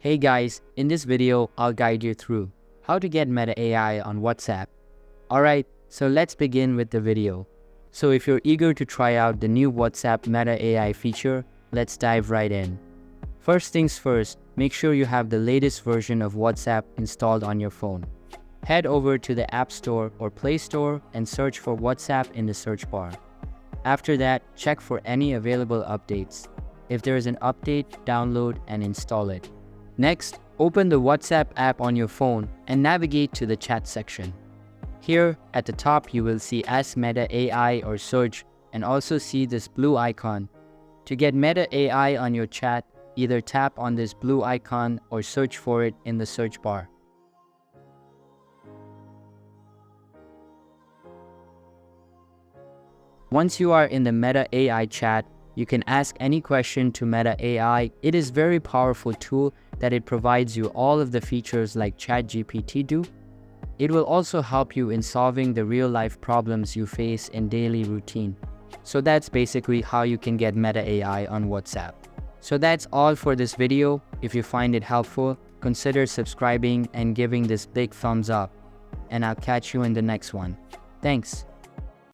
Hey guys, in this video, I'll guide you through how to get Meta AI on WhatsApp. Alright, so let's begin with the video. So if you're eager to try out the new WhatsApp Meta AI feature, let's dive right in. First things first, make sure you have the latest version of WhatsApp installed on your phone. Head over to the App Store or Play Store and search for WhatsApp in the search bar. After that, check for any available updates. If there is an update, download and install it. Next, open the WhatsApp app on your phone and navigate to the chat section. Here, at the top, you will see Ask Meta AI or search and also see this blue icon. To get Meta AI on your chat, either tap on this blue icon or search for it in the search bar. Once you are in the Meta AI chat, you can ask any question to Meta AI. It is a very powerful tool that it provides you all of the features like ChatGPT do. It will also help you in solving the real-life problems you face in daily routine. So that's basically how you can get Meta AI on WhatsApp. So that's all for this video. If you find it helpful, consider subscribing and giving this big thumbs up. And I'll catch you in the next one. Thanks.